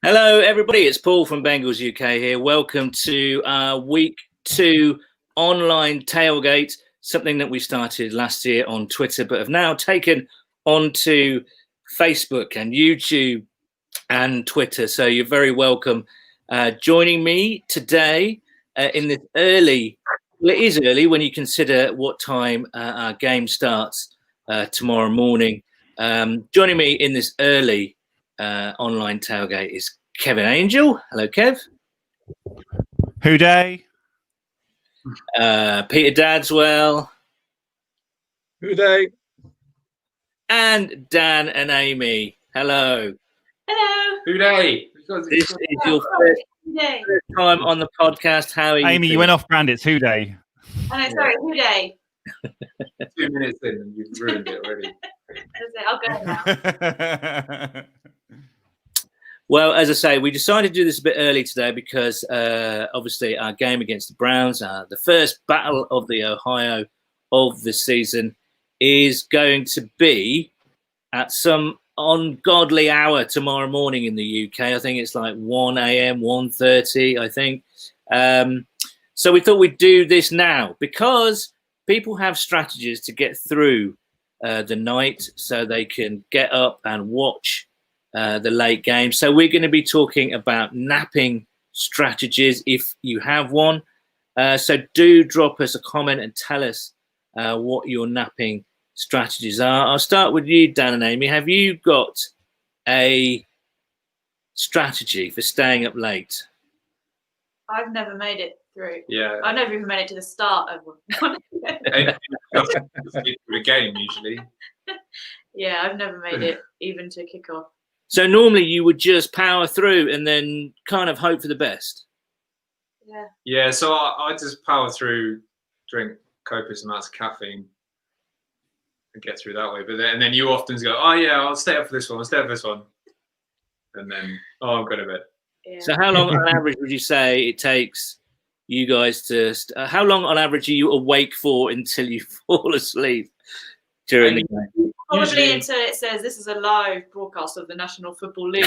Hello, everybody. It's Paul from Bengals UK here. Welcome to our week 2 online tailgate, something that we started last year on Twitter, but have now taken onto Facebook and YouTube and Twitter. So you're very welcome. Joining me today in this early, well, it is early when you consider what time our game starts tomorrow morning. Joining me in this early online tailgate is Kevin Angel. Hello, Kev. Who day? Peter Dadswell. Who day? And Dan and Amy. Hello. Hello. Who day? This is your first time on the podcast. How are you? Amy, you went off brand. It's Who day. Oh, no, sorry, Who day? 2 minutes in and you've ruined it already. I'll go now. Well, as I say, we decided to do this a bit early today because obviously our game against the Browns, the first battle of the Ohio of the season, is going to be at some ungodly hour tomorrow morning in the UK. I think it's like 1 a.m., 1:30, I think. So we thought we'd do this now because people have strategies to get through the night so they can get up and watch the late game. So we're going to be talking about napping strategies if you have one. So do drop us a comment and tell us what your napping strategies are. I'll start with you, Dan and Amy. Have you got a strategy for staying up late? I've never made it through. Yeah. I've never even made it to the start of one. The game usually. Yeah, I've never made it even to kick off. So normally you would just power through and then kind of hope for the best. Yeah. Yeah, so I just power through, drink copious amounts of caffeine and get through that way. But then you often go, oh yeah, I'll stay up for this one, and then I'm going to bed. Yeah. So how long on average would you say it takes you guys to how long on average are you awake for until you fall asleep during the game? Probably Usually, until it says this is a live broadcast of the National Football League.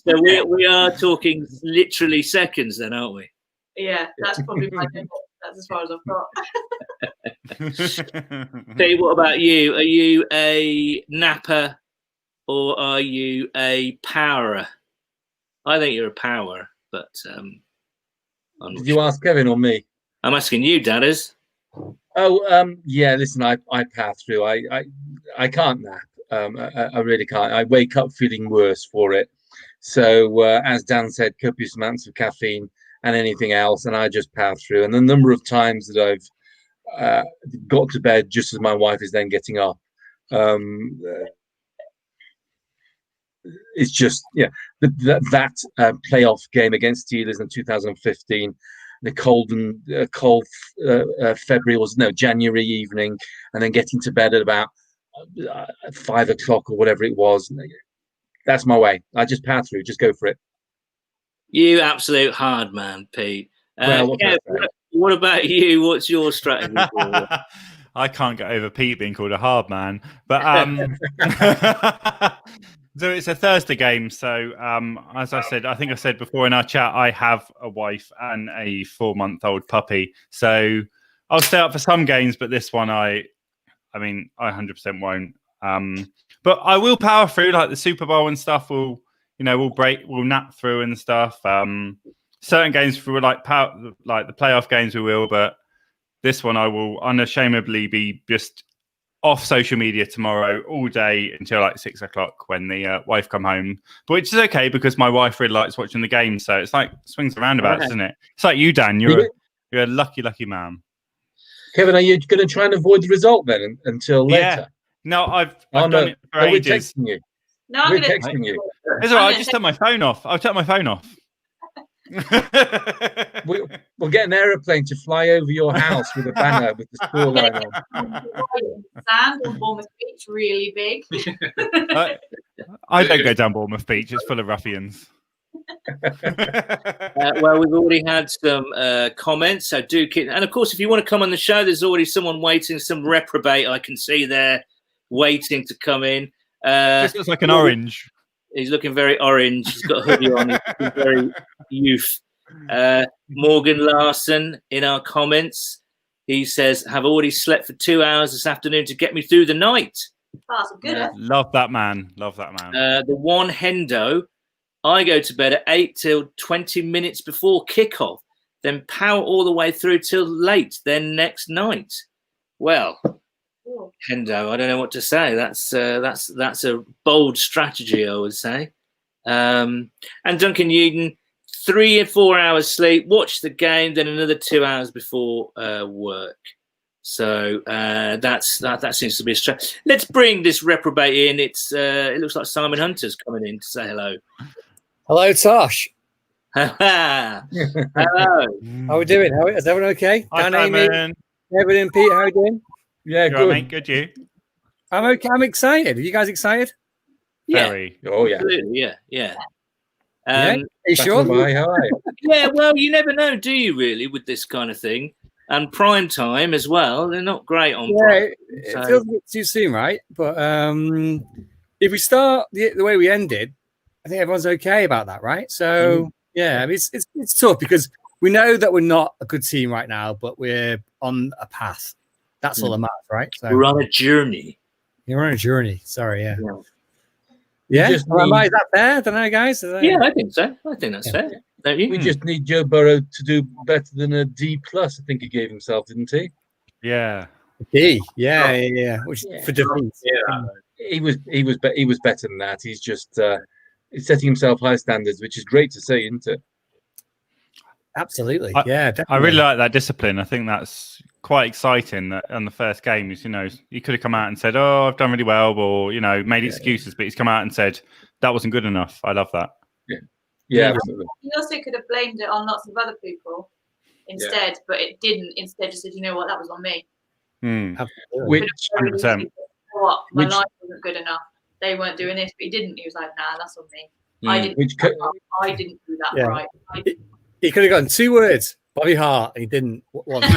So we are talking literally seconds then, aren't we? Yeah, that's probably my limit. That's as far as I've got. Dave, what about you? Are you a napper or are you a powerer? I think you're a power, but Did you ask Kevin or me? I'm asking you, Dadders. Oh, yeah. Listen, I power through. I can't nap. I really can't. I wake up feeling worse for it. So as Dan said, copious amounts of caffeine and anything else, and I just power through. And the number of times that I've got to bed just as my wife is then getting up. It's just that playoff game against Steelers in 2015, the cold February January evening, and then getting to bed at about 5 o'clock or whatever it was. That's my way. I just power through, just go for it. You absolute hard man, Pete. Well, what about you? What's your strategy? I can't get over Pete being called a hard man, but so it's a Thursday game. So as I said, I think I said before in our chat, I have a wife and a 4-month-old puppy. So I'll stay up for some games, but this one, I 100% won't. But I will power through, like the Super Bowl and stuff. We'll nap through and stuff. Certain games for like the playoff games we will, but this one I will unashamedly be just off social media tomorrow all day until like 6 o'clock when the wife come home, but which is okay because my wife really likes watching the game. So it's like swings and roundabouts, isn't it? It's like you, Dan. You're a lucky man. Kevin, are you going to try and avoid the result then until later? Yeah. No, I've done it for we're ages. texting you. No, We're texting you. It's all right. I just turn my phone off. I'll turn my phone off. We'll get an aeroplane to fly over your house with a banner with the scoreline on. Sand on Bournemouth Beach, really big. I don't go down Bournemouth Beach. It's full of ruffians. Well, we've already had some comments, so do keep. And of course, if you want to come on the show, there's already someone waiting, some reprobate I can see there waiting to come in. This looks like an orange. He's looking very orange. He's got a hoodie on. He's looking very youth. Morgan Larson in our comments. He says, have already slept for 2 hours this afternoon to get me through the night. Oh, that's a good effort. Love that man. Love that man. The one Hendo, I go to bed at 8 till 20 minutes before kickoff, then power all the way through till late, then next night. Well, Hendo, I don't know what to say. That's a bold strategy, I would say. And Duncan Uden, 3 or 4 hours sleep, watch the game, then another 2 hours before work. So that seems to be a strategy. Let's bring this reprobate in. It looks like Simon Hunter's coming in to say hello. Hello, Tosh. Hello. How are we doing? Is everyone okay? Hi, Dan, Amy, Simon. Evan, and Pete, how are you doing? Yeah, You good. all right, mate? Good, you? I'm okay. I'm excited. Are you guys excited? Yeah, Very. Oh, yeah. absolutely. Yeah. Yeah. Um, Are you sure? Bye, how are you? yeah, well, you never know, do you, really, with this kind of thing? And prime time as well. They're not great on prime. It So- feels a bit too soon, right? But if we start the way we ended, I think everyone's okay about that, right? So yeah, I mean, it's tough because we know that we're not a good team right now, but we're on a path. That's all that matters, right? So We're on a journey. you're on a journey. Sorry, yeah. Yeah. Yeah, just Well, need- is that fair? I don't know, guys. Yeah, I think so. I think that's fair. Don't you? We just need Joe Burrow to do better than a D+, I think he gave himself, didn't he? Yeah. D. Yeah. Which Yeah. for defense. He was better than that. He's just he's setting himself high standards, which is great to see, isn't it? Absolutely. I- Yeah, I definitely. really like that discipline. I think that's quite exciting that on the first game, he could have come out and said, oh, I've done really well, or, made excuses, but he's come out and said, that wasn't good enough. I love that. Yeah, absolutely. He also could have blamed it on lots of other people instead, but it didn't. Instead, just said, you know what, that was on me. Absolutely. Which, Could have very 100%. easily said, "You know what, my Which- life wasn't good enough. They weren't doing this, but he didn't. He was like, nah, that's on me. I didn't. which do that right. I didn't do that Yeah. right. I didn't. He could have gotten 2 words, Bobby Hart, and he didn't. Once. So,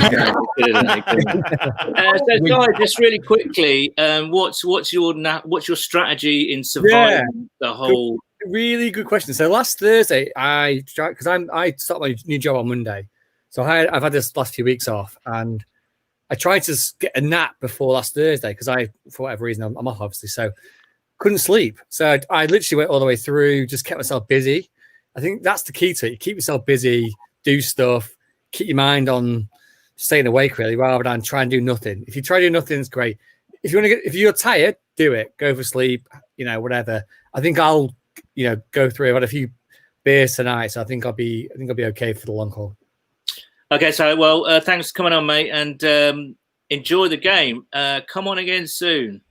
guys, just really quickly, what's your strategy in surviving the whole? Really good question. So last Thursday, I started my new job on Monday, so I've had this last few weeks off, and I tried to get a nap before last Thursday because for whatever reason, I'm off obviously, so couldn't sleep. So I literally went all the way through, just kept myself busy. I think that's the key to it. You keep yourself busy, do stuff, keep your mind on staying awake really, rather than try and do nothing. If you try to do nothing, it's great. If you're tired, do it. Go for sleep, whatever. I think I'll, go through. I've had a few beers tonight, so I think I'll be okay for the long haul. Okay, so thanks for coming on, mate, and enjoy the game. Come on again soon.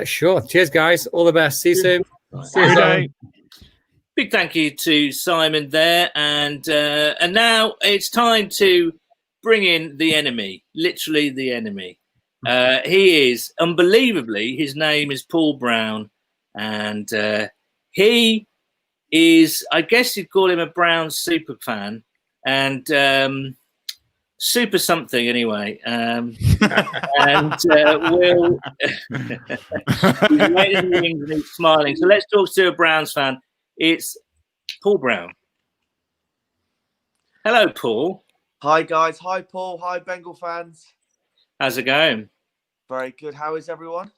Sure. Cheers, guys. All the best. See you soon. See you, Simon. Big thank you to Simon there, and now it's time to bring in the enemy, literally the enemy. He is unbelievably. His name is Paul Brown, and he is, I guess you'd call him a Brown super fan, and super something anyway. And Will, he's waiting and he's smiling. So let's talk to a Browns fan. It's Paul Brown. Hello, Paul. Hi guys, hi Paul, hi Bengal fans. How's it going? Very good. How is everyone?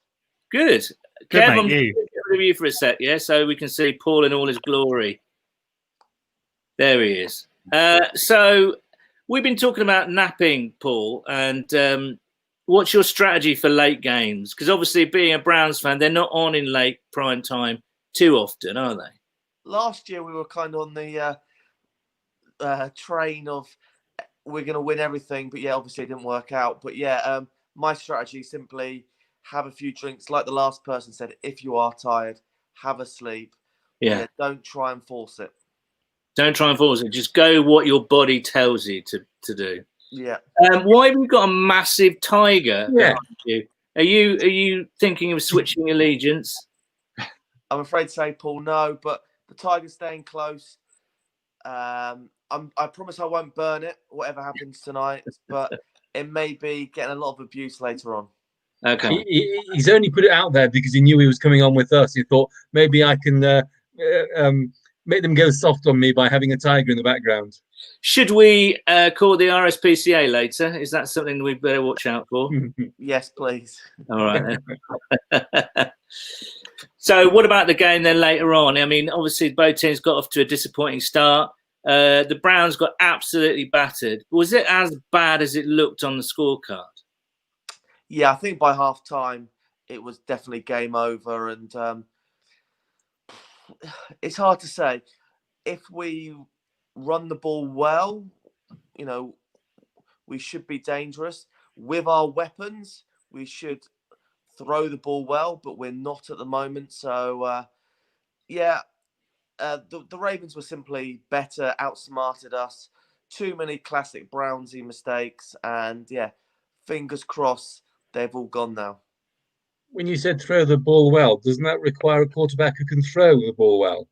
Good. Good, Kev, mate, I'm you. gonna get rid of you for a sec, yeah, so we can see Paul in all his glory. There he is. So we've been talking about napping, Paul, and what's your strategy for late games? Because obviously, being a Browns fan, they're not on in late prime time too often, are they? Last year we were kind of on the train of we're going to win everything, but yeah, obviously it didn't work out. But yeah, my strategy is simply have a few drinks, like the last person said. If you are tired, have a sleep. Yeah. Don't try and force it. Don't try and force it. Just go what your body tells you to do. Yeah. Why have you got a massive tiger Yeah. behind you? Are you thinking of switching allegiance? I'm afraid to say, Paul, no, but the tiger's staying close. I promise I won't burn it, whatever happens tonight, but it may be getting a lot of abuse later on. Okay. He's only put it out there because he knew he was coming on with us. He thought maybe I can make them go soft on me by having a tiger in the background. Should we call the RSPCA later? Is that something we better watch out for? Yes, please. All right. So what about the game then later on? I mean, obviously both teams got off to a disappointing start. The Browns got absolutely battered. Was it as bad as it looked on the scorecard? Yeah, I think by half time it was definitely game over, and it's hard to say. If we run the ball well, you know, we should be dangerous. With our weapons, we should throw the ball well, but we're not at the moment. So, the Ravens were simply better, outsmarted us. Too many classic Brownsy mistakes, and yeah, fingers crossed they've all gone now. When you said throw the ball well, doesn't that require a quarterback who can throw the ball well?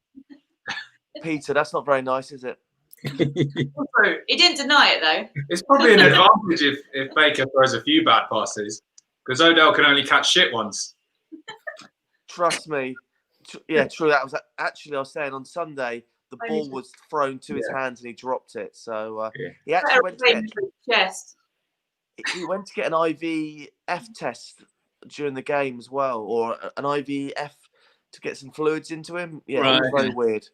Peter, that's not very nice, is it? Also, He didn't deny it though. it's probably an advantage if Baker throws a few bad passes, because Odell can only catch shit once. Trust me. Yeah, true. That was actually, I was saying on Sunday, the ball was thrown to his hands and he dropped it. So he actually went to get an IVF test during the game as well, or an IVF to get some fluids into him. Yeah, Right. It was very weird.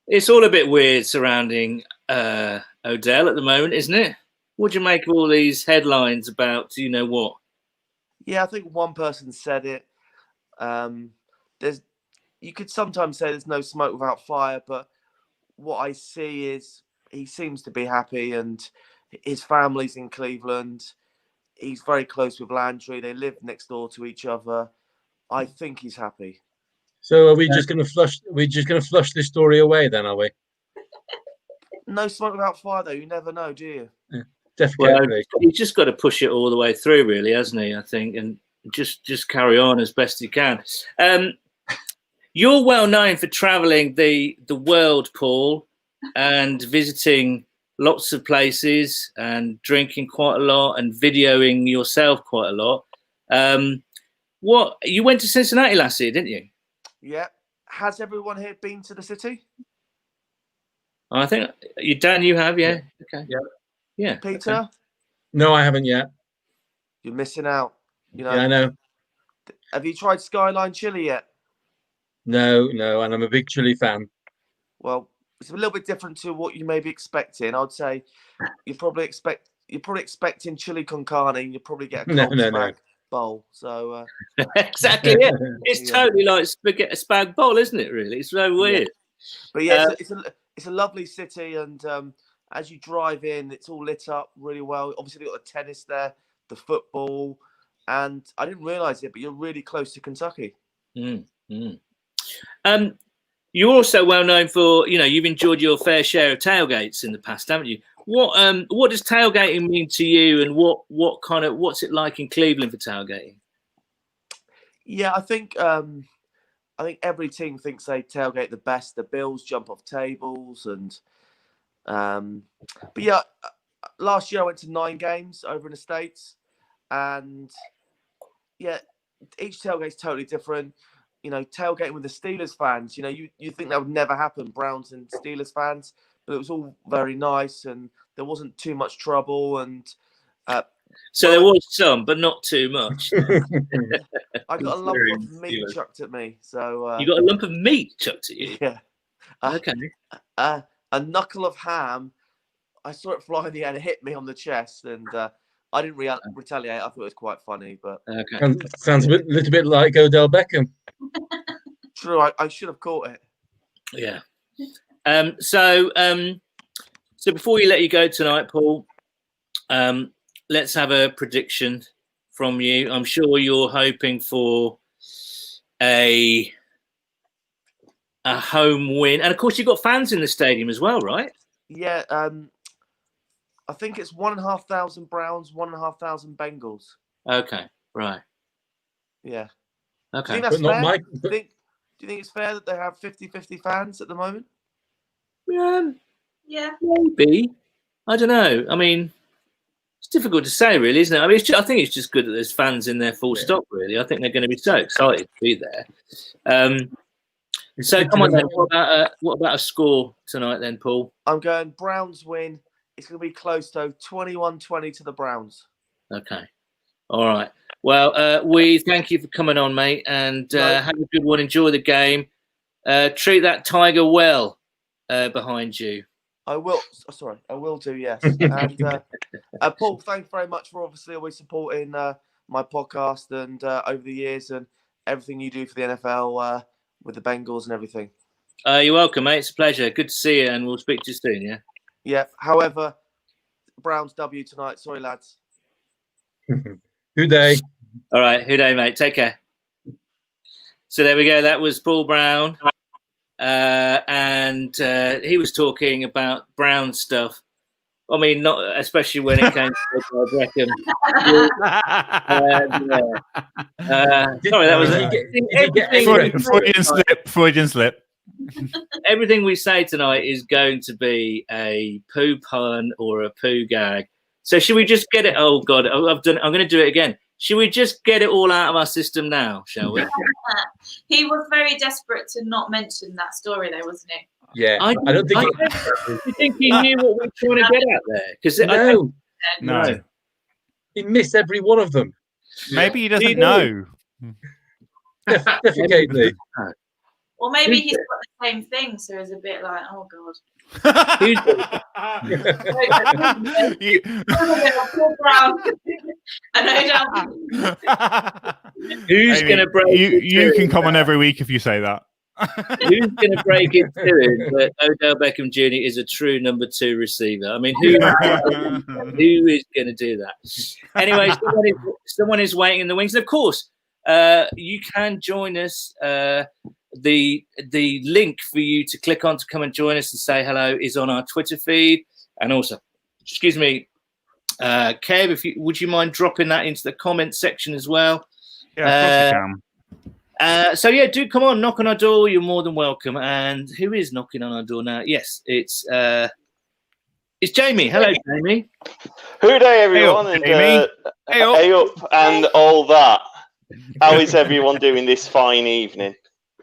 It's all a bit weird surrounding Odell at the moment, isn't it? What do you make of all these headlines about you know what? Yeah, I think one person said it. You could sometimes say there's no smoke without fire, but what I see is he seems to be happy, and his family's in Cleveland. He's very close with Landry. They live next door to each other. I think he's happy. So are we just going to flush? We're just going to flush this story away, then, are we? No smoke without fire, though. You never know, do you? Yeah, Well, definitely. he's just got to push it all the way through, really, hasn't he? I think, and just carry on as best he can. You're well known for travelling the world, Paul, and visiting lots of places and drinking quite a lot and videoing yourself quite a lot. What you went to Cincinnati last year, didn't you? Yeah. Has everyone here been to the city? I think you, Dan, you have, yeah. Okay. Yeah. Peter? Okay. No, I haven't yet. You're missing out. You know. Yeah, I know. Have you tried Skyline Chili yet? No, and I'm a big chili fan. Well, it's a little bit different to what you may be expecting. I'd say you're probably expecting chili con carne, and you probably get a spag bowl. So exactly, yeah. It's totally like spaghetti spag bowl, isn't it? Really, it's so weird. Yeah. But yeah, it's a lovely city, and as you drive in, it's all lit up really well. Obviously, they've got the tennis there, the football, and I didn't realise it, but you're really close to Kentucky. You're also well known for, you've enjoyed your fair share of tailgates in the past, haven't you? What does tailgating mean to you, and what's it like in Cleveland for tailgating? Yeah, I think every team thinks they tailgate the best. The Bills jump off tables, and but yeah, last year I went to 9 games over in the States, and yeah, each tailgate's totally different. Tailgating with the Steelers fans, you think that would never happen, Browns and Steelers fans, but it was all very nice, and there wasn't too much trouble, and so there was some, but not too much. I got a lump of meat chucked at me. So you got a lump of meat chucked at you? Yeah. Okay. A knuckle of ham. I saw it fly in the air and it hit me on the chest, and I didn't retaliate. I thought it was quite funny, but okay. Sounds a little bit like Odell Beckham. True, I should have caught it. Yeah. So before we let you go tonight, Paul, let's have a prediction from you. I'm sure you're hoping for a home win, and of course you've got fans in the stadium as well, right? Yeah. I think it's 1,500 Browns, 1,500 Bengals. Okay. Right. Yeah. Okay. Do you think that's fair? Do you think it's fair that they have 50-50 fans at the moment? Yeah. Maybe. I don't know. I mean, It's difficult to say, really, isn't it? I mean, I think it's just good that there's fans in there, full stop. Really, I think they're going to be so excited to be there. So come on, then. What about a score tonight, then, Paul? I'm going Browns win. It's going to be close, though. 21-20 to the Browns. Okay. All right. Well, we thank you for coming on, mate, and have a good one. Enjoy the game. Treat that tiger well behind you. I will. Sorry, I will do. Yes. And Paul, thanks very much for obviously always supporting my podcast and over the years and everything you do for the NFL with the Bengals and everything. You're welcome, mate. It's a pleasure. Good to see you, and we'll speak to you soon. Yeah. Yeah. However, Browns W tonight. Sorry, lads. Who day? All right. Who day, mate. Take care. So there we go. That was Paul Brown. And he was talking about Brown stuff. I mean, not especially when it came to Beckham. Sorry, that was Freudian slip. Everything we say tonight is going to be a poo pun or a poo gag. So should we just get it? Oh God, I'm going to do it again. Should we just get it all out of our system now, shall we? He was very desperate to not mention that story, though, wasn't he? Yeah, I don't think. You think he knew what we were trying to get at there? Because no, he missed every one of them. Maybe he doesn't know. Definitely. Or maybe he's got the same thing, so it's a bit like, oh God. Who's going to break it? You can come on every week if you say that. Who's going to break it to him that Odell Beckham Jr. is a true number 2 receiver? I mean, who is going to do that? Anyway, someone is waiting in the wings. And of course, you can join us. The link for you to click on to come and join us and say hello is on our Twitter feed. And also, excuse me, Kev, would you mind dropping that into the comment section as well? Yeah, of course you can. So yeah, do come on, knock on our door. You're more than welcome. And who is knocking on our door now? Yes, it's Jamie. Hello, Jamie. Who day, everyone, hey up, and all that. How is everyone doing this fine evening?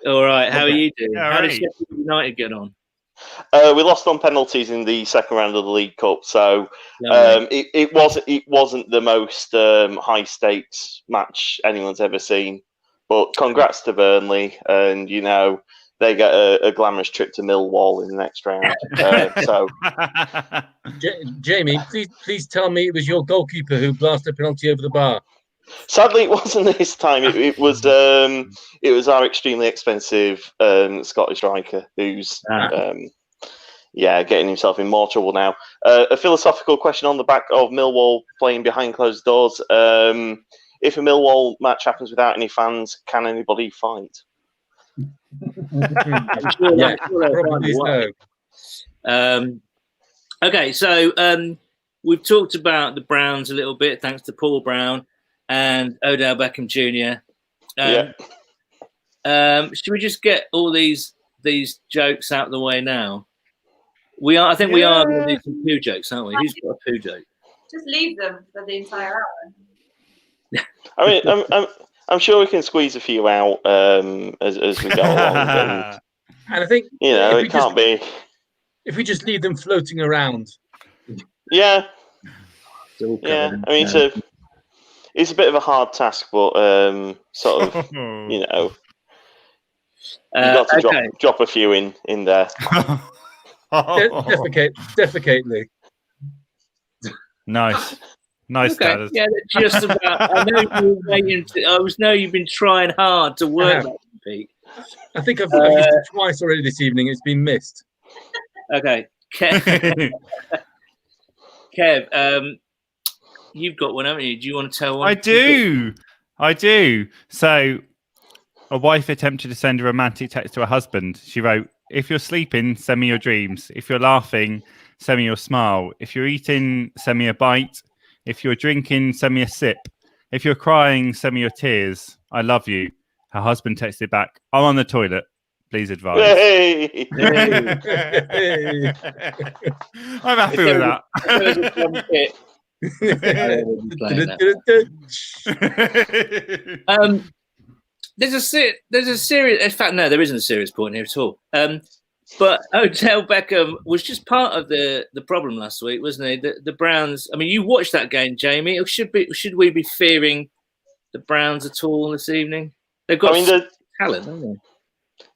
All right. How are you doing? Yeah, How did Sheffield United get on? We lost on penalties in the second round of the League Cup, so it wasn't the most high stakes match anyone's ever seen. But congrats to Burnley, and they get a glamorous trip to Millwall in the next round. Jamie, please tell me it was your goalkeeper who blasted a penalty over the bar. Sadly, it wasn't this time. It was our extremely expensive Scottish striker who's getting himself in more trouble now. A philosophical question on the back of Millwall playing behind closed doors. If a Millwall match happens without any fans, can anybody fight? Probably so. Okay, so we've talked about the Browns a little bit, thanks to Paul Brown and Odell Beckham Jr. Should we just get all these jokes out of the way now? I think we are going to do some poo jokes, aren't we? Who's got a poo joke? Just leave them for the entire hour. I mean, I'm sure we can squeeze a few out as we go along. And I think it can't be. If we just leave them floating around. Yeah. Yeah. I mean, it's a bit of a hard task, but sort of, you got to drop a few in there. Defecately. Nice. Okay. Dad. Yeah, just about. I know you were waiting. You've been trying hard to work that, Pete. I think I've used it twice already this evening. It's been missed. Okay, Kev, you've got one, haven't you? Do you want to tell one? I do. So, a wife attempted to send a romantic text to her husband. She wrote, "If you're sleeping, send me your dreams. If you're laughing, send me your smile. If you're eating, send me a bite. If you're drinking, send me a sip. If you're crying, send me your tears. I love you." Her husband texted back, "I'm on the toilet. Please advise." Hey. I'm happy with that. I will be playing that. There's a serious. In fact, no, there isn't a serious point here at all. But Odell Beckham was just part of the problem last week, wasn't he? The Browns. I mean, you watched that game, Jamie. Should we be fearing the Browns at all this evening? They've got talent, haven't they?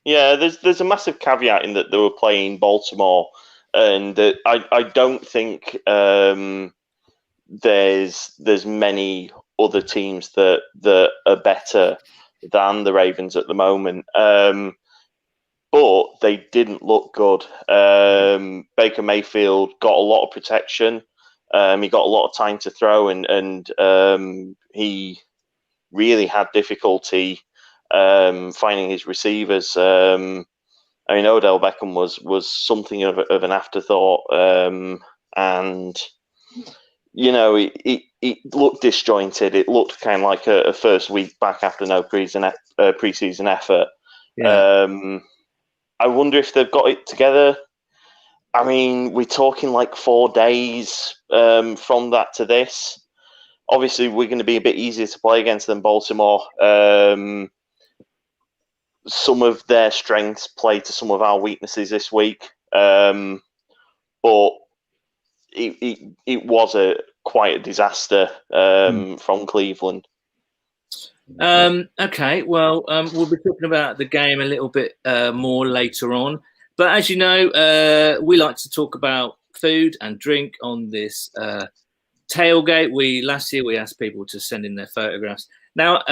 Yeah, there's a massive caveat in that they were playing Baltimore, and I don't think there's many other teams that are better than the Ravens at the moment. But they didn't look good. Baker Mayfield got a lot of protection. He got a lot of time to throw, and he really had difficulty finding his receivers. I mean, Odell Beckham was something of an afterthought, and it looked disjointed. It looked kind of like a first week back after no preseason effort. Yeah. I wonder if they've got it together. I mean, we're talking like 4 days from that to this. Obviously, we're going to be a bit easier to play against than Baltimore. Some of their strengths play to some of our weaknesses this week. But it was quite a disaster from Cleveland. Okay, well, we'll be talking about the game a little bit more later on. But as you know, we like to talk about food and drink on this tailgate. Last year we asked people to send in their photographs now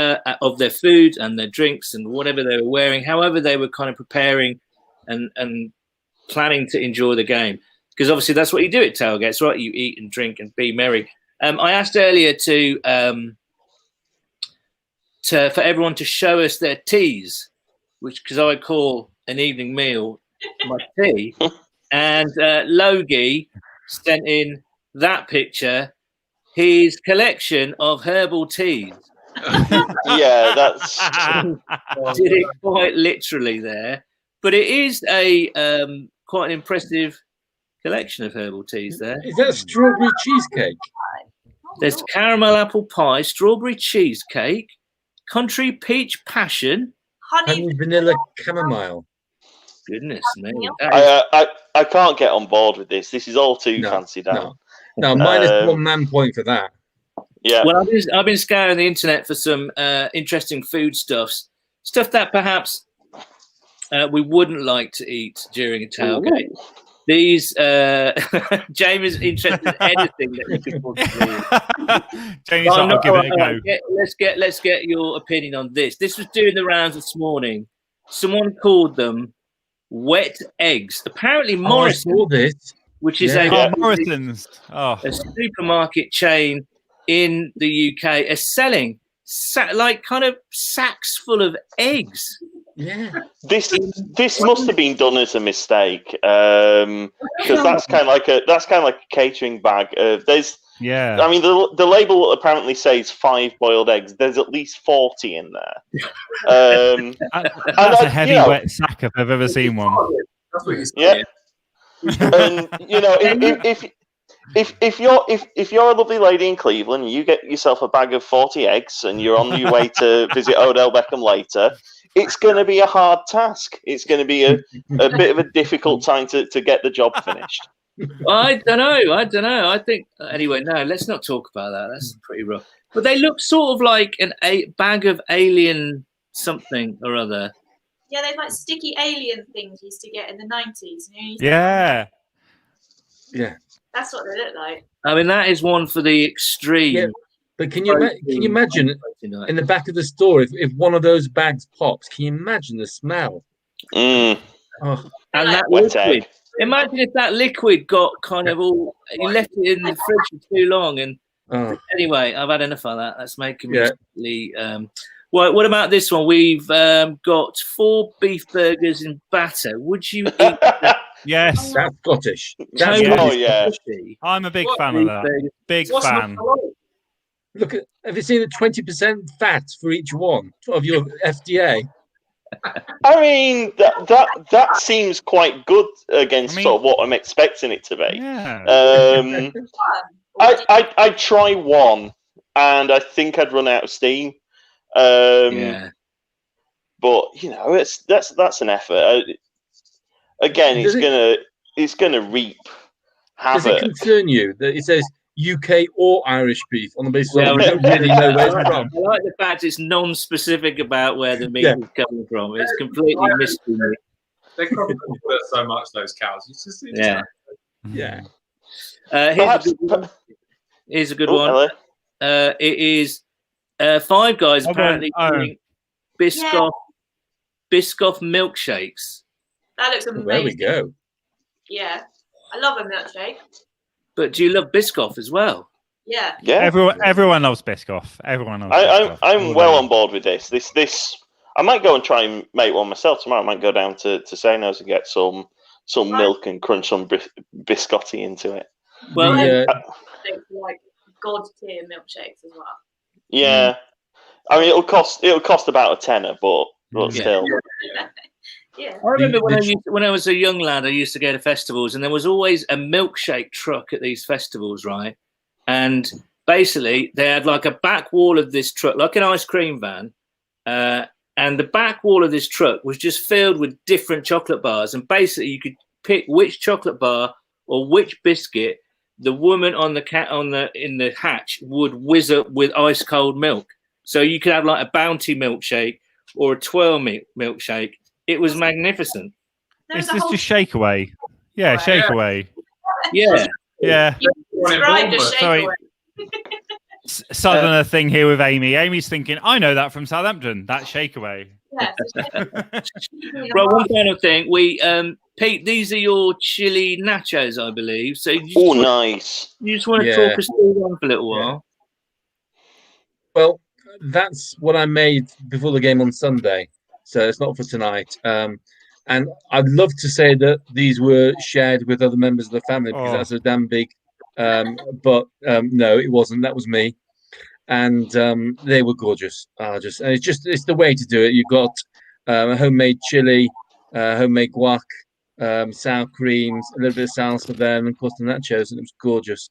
of their food and their drinks and whatever they were wearing, however they were kind of preparing and planning to enjoy the game. Because obviously that's what you do at tailgates, right? You eat and drink and be merry. I asked earlier for everyone to show us their teas, because I call an evening meal my tea. And Logie sent in that picture, his collection of herbal teas. Yeah, that's did it quite literally there, but it is a quite an impressive collection of herbal teas there. Is that strawberry cheesecake? There's caramel apple pie, strawberry cheesecake, country peach passion, honey vanilla chamomile. Goodness me! I can't get on board with this. This is all too fancy down. No, minus 1 man point for that. Yeah. Well, I've been scouring the internet for some interesting food stuff that perhaps we wouldn't like to eat during a tailgate. Ooh. These Jamie's interested in anything that we could possibly. Jamie's like, I'll give it a go. Let's get your opinion on this. This was doing the rounds this morning. Someone called them wet eggs. Apparently, Morrison's, which is Morrison's, a supermarket chain in the UK, are selling like kind of sacks full of eggs. Yeah, this must have been done as a mistake, because that's kind of like a catering bag. I mean, the label apparently says 5 boiled eggs. There's at least 40 in there. That's a heavy wet sack if I've ever seen one. That's what you said. Yeah, and if you're a lovely lady in Cleveland, you get yourself a bag of 40 eggs, and you're on your way to visit Odell Beckham later. It's going to be a hard task. It's going to be a bit of a difficult time to get the job finished. I don't know. I think anyway. No, let's not talk about that. That's pretty rough. But they look sort of like a bag of alien something or other. Yeah, they're like sticky alien things you used to get in the 90s. Yeah. That's what they look like. I mean, that is one for the extreme. Yeah. But can you imagine in the back of the store if one of those bags pops? Can you imagine the smell? Mm. Oh. And that liquid. Imagine if that liquid got kind of all. You left it in the fridge for too long, and anyway, I've had enough of that. That's making me really. Well, what about this one? We've got 4 beef burgers in batter. Would you eat that? Yes, that's Scottish. I'm a big fan of that. Big fan. Look at. Have you seen the 20% fat for each one of your FDA? I mean, that seems quite good against sort of what I'm expecting it to be. Yeah. I'd try one, and I think I'd run out of steam. Yeah. But that's an effort. Again, it's gonna reap Does havoc. it concern you that it says UK or Irish beef on the basis Yeah, of we don't really know where it's from? I like the fact it's non-specific about where the meat Yeah. is coming from. It's completely mystery meat. They probably put so much, those cows. It's just Yeah. Yeah. Here's a good Oh, one. hello. It is Five Guys apparently doing Biscoff milkshakes. That looks amazing. There we go. Yeah, I love a milkshake. But do you love Biscoff as well? Yeah. Yeah. Everyone loves Biscoff. Everyone loves Biscoff. I'm well on board with this. This I might go and try and make one myself tomorrow. I might go down to Sano's and get some milk and crunch some biscotti into it. Well, like god tier milkshakes as well. Yeah, I mean it'll cost about a tenner, but still. Yeah. I remember when I was a young lad, I used to go to festivals, and there was always a milkshake truck at these festivals, right? And basically, they had like a back wall of this truck, like an ice cream van, and the back wall of this truck was just filled with different chocolate bars. And basically, you could pick which chocolate bar or which biscuit the woman in the hatch would whiz up with ice cold milk. So you could have like a Bounty milkshake or a Twirl milkshake. It was magnificent. Is this just Shakeaway? Yeah, Shakeaway. Yeah. Yeah. Sorry. Southerner thing here with Amy. Amy's thinking, I know that from Southampton. That's Shakeaway. Yes. Right, one final thing. Pete, these are your chili nachos, I believe. So nice. You just want to talk us through them for a little while? Well, that's what I made before the game on Sunday. So it's not for tonight. And I'd love to say that these were shared with other members of the family because that's a damn big. But no, it wasn't. That was me. And they were gorgeous. And it's the way to do it. You've got a homemade chili, homemade guac, sour creams, a little bit of salsa for them, and of course the nachos, and it was gorgeous.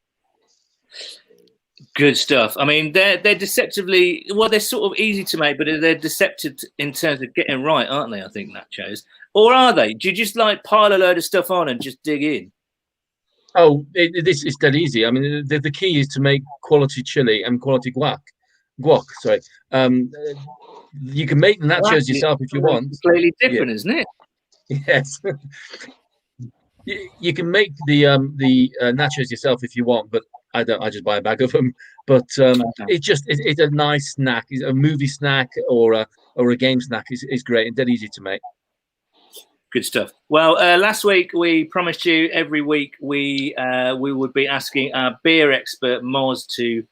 Good stuff. I mean, they're deceptively they're sort of easy to make, but they're deceptive in terms of getting right, aren't they? I think nachos, or are they? Do you just like pile a load of stuff on and just dig in? Oh, this is dead easy. I mean, the key is to make quality chili and quality guac. Sorry. You can make the nachos yourself if you want. It's completely different, isn't it? Yes. You can make the nachos yourself if you want, but I don't. I just buy a bag of them. But it's a nice snack. It's a movie snack or a game snack is great and dead easy to make. Good stuff. Well, last week we promised you every week we would be asking our beer expert Moz to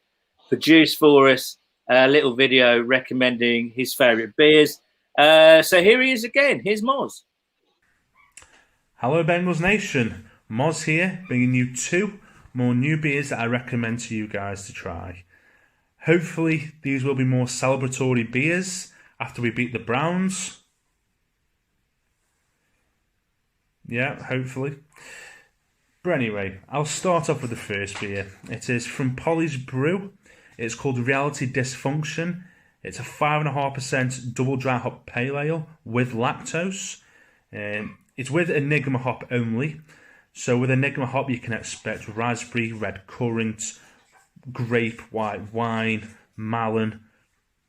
produce for us a little video recommending his favourite beers. So here he is again. Here's Moz. Hello, Bengals Nation. Moz here, bringing you 2 more new beers that I recommend to you guys to try. Hopefully, these will be more celebratory beers after we beat the Browns. Yeah, hopefully. But anyway, I'll start off with the first beer. It is from Polly's Brew. It's called Reality Dysfunction. It's a 5.5% double dry hop pale ale with lactose. It's with Enigma hop only. So with Enigma hop, you can expect raspberry, red currant, grape, white wine, melon,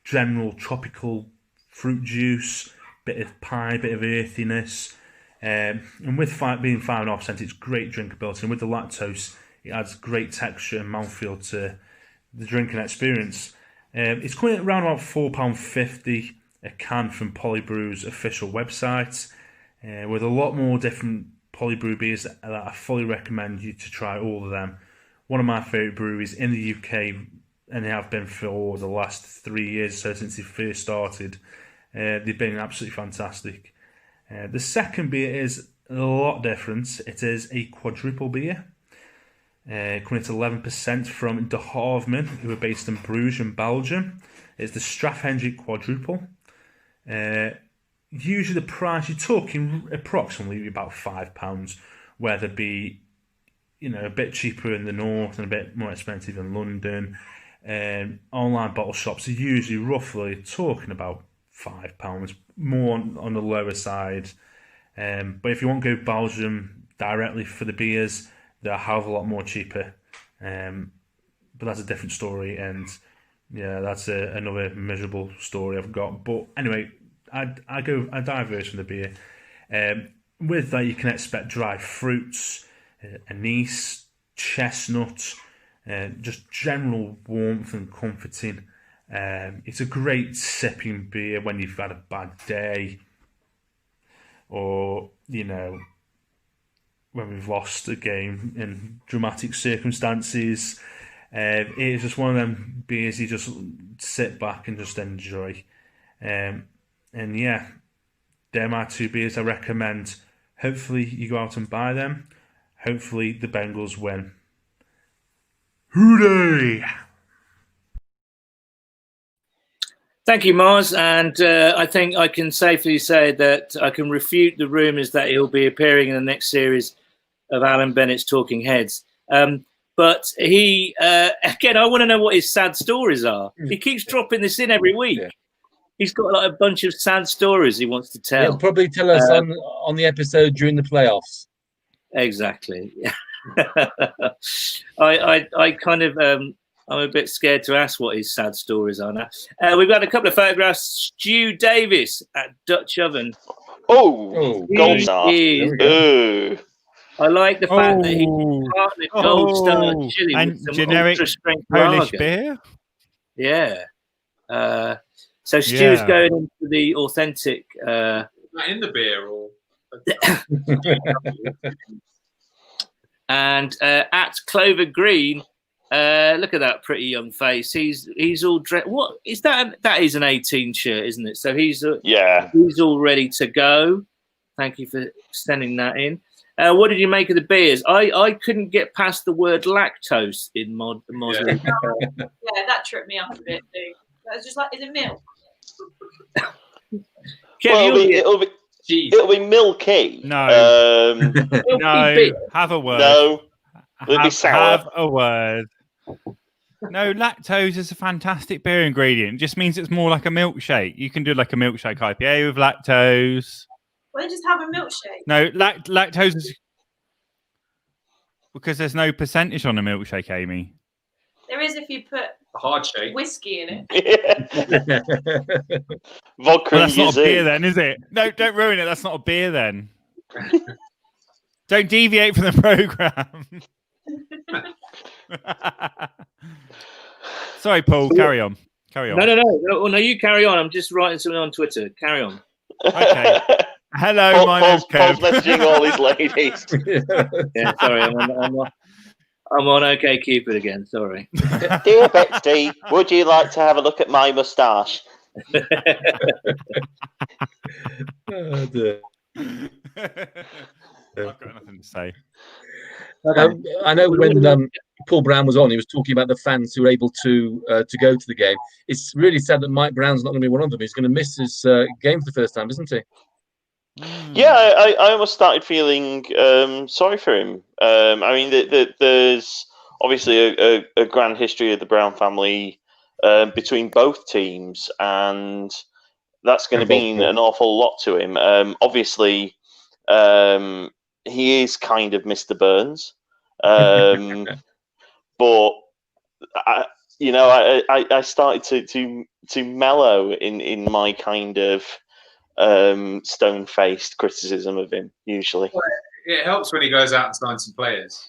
general tropical fruit juice, bit of pie, bit of earthiness. And with being 5.5%, it's great drinkability. And with the lactose, it adds great texture and mouthfeel to the drinking experience. It's coming at around about £4.50 a can from Polybrew's official website, with a lot more different Polybrew beers that I fully recommend you to try all of them. One of my favourite breweries in the UK, and they have been for the last 3 years, so since they first started. They've been absolutely fantastic. The second beer is a lot different. It is a quadruple beer, coming at 11% from De Haveman, who are based in Bruges in Belgium. It's the Strafhendrick Quadruple. Usually the price, you're talking approximately about £5, where there'd be a bit cheaper in the north and a bit more expensive in London. Online bottle shops are usually roughly talking about £5, more on the lower side. But if you want to go Belgium directly for the beers, they're a hell of a lot more cheaper. But that's a different story, and yeah, that's another miserable story I've got. But anyway, I diverge from the beer. With that, you can expect dried fruits, anise, chestnut, just general warmth and comforting. It's a great sipping beer when you've had a bad day, or when we've lost a game in dramatic circumstances. It is just one of them beers you just sit back and just enjoy. And yeah, they're my 2 beers I recommend. Hopefully you go out and buy them. Hopefully the Bengals win. Hooray! Thank you, Mars. And I think I can safely say that I can refute the rumours that he'll be appearing in the next series of Alan Bennett's Talking Heads. But he, again, I want to know what his sad stories are. He keeps dropping this in every week. Yeah. He's got like a bunch of sad stories he wants to tell. He'll probably tell us on the episode during the playoffs. Exactly. I kind of, I'm a bit scared to ask what his sad stories are now. We've got a couple of photographs. Stu Davis at Dutch Oven. Oh, Gold Star. I like the fact that he partnered Gold Star chili and with some generic ultra-strength Polish lager. beer. Yeah. So Stu's going into the authentic. Not in the beer, or. And at Clover Green, look at that pretty young face. He's all dressed. What is that? That is an 18 shirt, isn't it? So he's all ready to go. Thank you for sending that in. What did you make of the beers? I couldn't get past the word lactose in Mosley. Yeah, that tripped me up a bit too. I was just like, is it milk? Well, it'll be milky. No. No. Have a word. No. It'll be sour. Have a word. No, lactose is a fantastic beer ingredient. It just means it's more like a milkshake. You can do like a milkshake IPA with lactose. Well, then just have a milkshake. No, lactose is because there's no percentage on a milkshake, Amy. There is if you put a hard shake whiskey in it. Vodka. Well, that's not a beer then, is it? No, don't ruin it. That's not a beer then. Don't deviate from the program. Sorry, Paul. Carry on. No, you carry on. I'm just writing something on Twitter. Carry on. Okay. Hello, my name's Kev. Paul's messaging all his ladies. Yeah, sorry, I'm on OK Cupid again. Sorry. Dear Betsy, would you like to have a look at my moustache? Oh, dear. I've got nothing to say. I know when Paul Brown was on, he was talking about the fans who were able to go to the game. It's really sad that Mike Brown's not going to be one of them. He's going to miss his game for the first time, isn't he? Yeah, I almost started feeling sorry for him. I mean, there's obviously a grand history of the Brown family between both teams, and that's going to mean an awful lot to him. Obviously, he is kind of Mr. Burns, but I started to mellow in my kind of stone-faced criticism of him. Usually, well, it helps when he goes out and signs some players.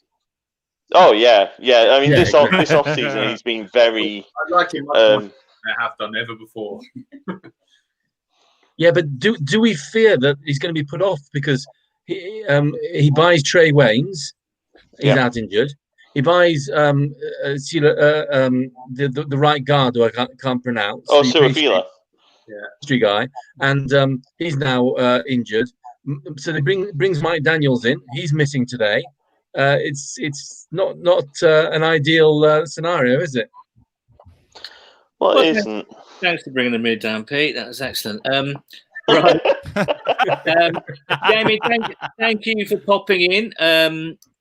Oh yeah. I mean, this off season he's been very. I'd like him much more than I have done ever before. Yeah, but do we fear that he's going to be put off because he buys Trey Waynes, he's out injured. He buys the right guard who I can't pronounce. Oh, Surafila. History guy, and he's now injured. So they brings Mike Daniels in. He's missing today. It's not an ideal scenario, is it? Well, it isn't. Thanks for bringing the mood down, Pete. That was excellent. Right, Jamie, thank you for popping in.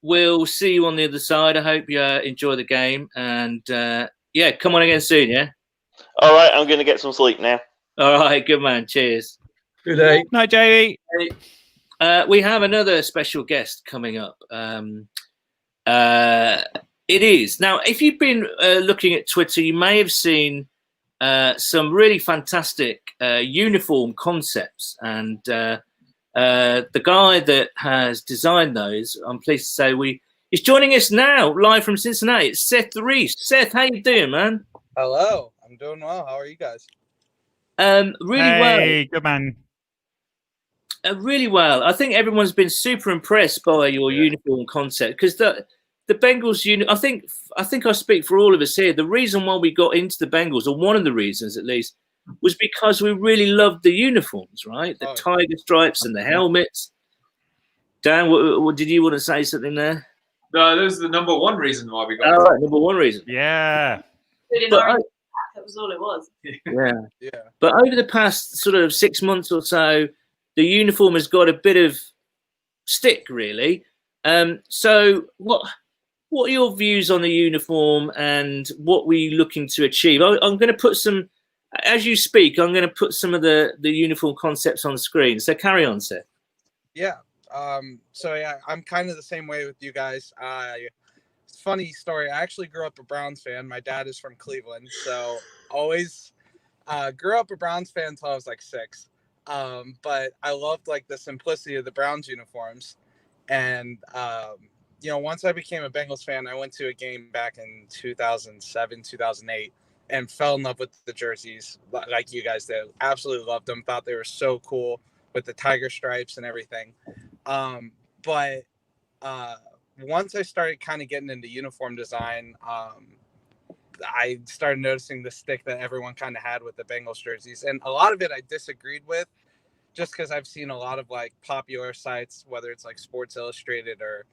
we'll see you on the other side. I hope you enjoy the game, and yeah, come on again soon. Yeah. All right, I'm going to get some sleep now. All right, good man. Cheers. Good day. Night, Jamie. We have another special guest coming up. It is now. If you've been looking at Twitter, you may have seen some really fantastic uniform concepts, and the guy that has designed those, I'm pleased to say, is joining us now live from Cincinnati. It's Seth Reese. Seth, how you doing, man? Hello, I'm doing well. How are you guys? Really well. Hey, good man. Really well. I think everyone's been super impressed by your uniform concept because the Bengals I think I speak for all of us here. The reason why we got into the Bengals, or one of the reasons at least, was because we really loved the uniforms, right? The tiger stripes and the helmets. Dan, what did you want to say something there? No, that was the number one reason why we got. All right, number one reason. Yeah. That was all it was. Yeah. But over the past sort of 6 months or so, the uniform has got a bit of stick, really. So what are your views on the uniform and what we're looking to achieve? I'm going to put some, as you speak, I'm going to put some of the uniform concepts on the screen. So carry on, Seth. Yeah. So yeah, I'm kind of the same way with you guys. Funny story. I actually grew up a Browns fan. My dad is from Cleveland, so always grew up a Browns fan until I was like 6. But I loved like the simplicity of the Browns uniforms. And, once I became a Bengals fan, I went to a game back in 2007, 2008 and fell in love with the jerseys like you guys did. Absolutely loved them. Thought they were so cool with the tiger stripes and everything. But once I started kind of getting into uniform design, I started noticing the stick that everyone kind of had with the Bengals jerseys. And a lot of it I disagreed with just because I've seen a lot of like popular sites, whether it's like Sports Illustrated or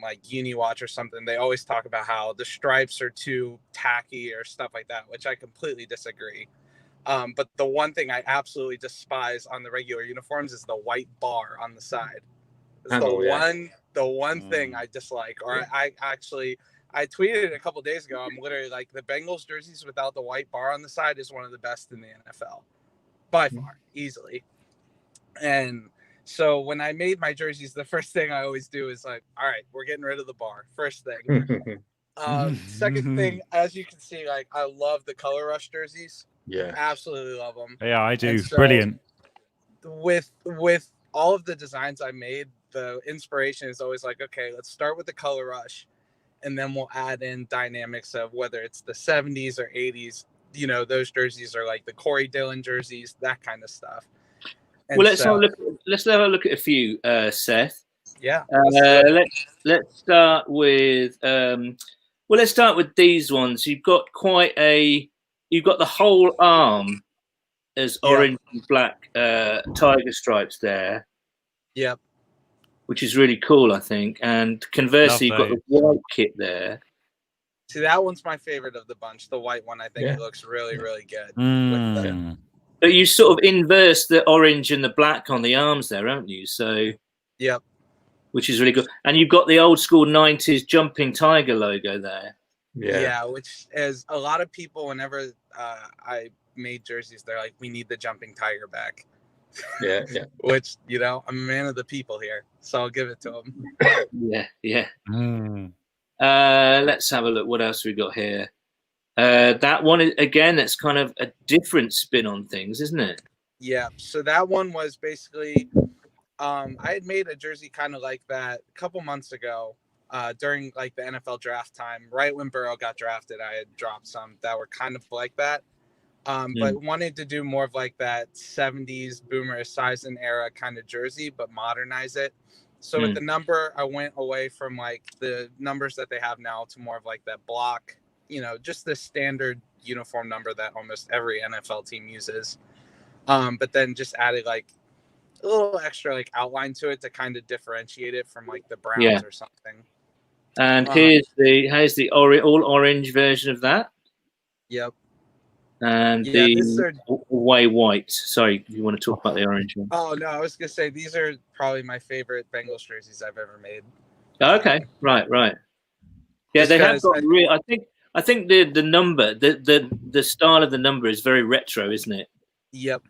like UniWatch or something. They always talk about how the stripes are too tacky or stuff like that, which I completely disagree. But the one thing I absolutely despise on the regular uniforms is the white bar on the side. It's the one thing I dislike. Or I tweeted it a couple days ago. I'm literally like, the Bengals jerseys without the white bar on the side is one of the best in the NFL, by far, easily. And so when I made my jerseys, the first thing I always do is like, all right, we're getting rid of the bar. First thing. Second thing, as you can see, like I love the Color Rush jerseys. Yeah, absolutely love them. Yeah, I do. So brilliant. With all of the designs I made, the inspiration is always like, okay, let's start with the Color Rush, and then we'll add in dynamics of whether it's the 70s or 80s. Those jerseys are like the Corey Dillon jerseys, that kind of stuff. And well, let's have a look at a few, Seth. Yeah. Let's start with let's start with these ones. You've got the whole arm as orange and black tiger stripes there. Yep. Which is really cool, I think. And conversely, you've got the white kit there. See, that one's my favorite of the bunch. The white one, I think it looks really, really good. But you sort of inverse the orange and the black on the arms there, haven't you? So, yep. Which is really good. And you've got the old school 90s jumping tiger logo there. Yeah, which is a lot of people, whenever I made jerseys, they're like, we need the jumping tiger back. Yeah. Which, I'm a man of the people here, so I'll give it to them. Yeah. Let's have a look. What else we got here? That one, again, that's kind of a different spin on things, isn't it? Yeah. So that one was basically, I had made a jersey kind of like that a couple months ago during like the NFL draft time. Right when Burrow got drafted, I had dropped some that were kind of like that. But wanted to do more of like that 70s Boomer Esiason era kind of jersey, but modernize it. So with the number, I went away from like the numbers that they have now to more of like that block, just the standard uniform number that almost every NFL team uses. But then just added like a little extra like outline to it to kind of differentiate it from like the Browns or something. And here's the all orange version of that. Yep. And the way white. Sorry, you want to talk about the orange one? Oh no, I was gonna say these are probably my favorite Bengals jerseys I've ever made. Okay, right. Yeah, they have got real. I think the number, the style of the number is very retro, isn't it? Yep.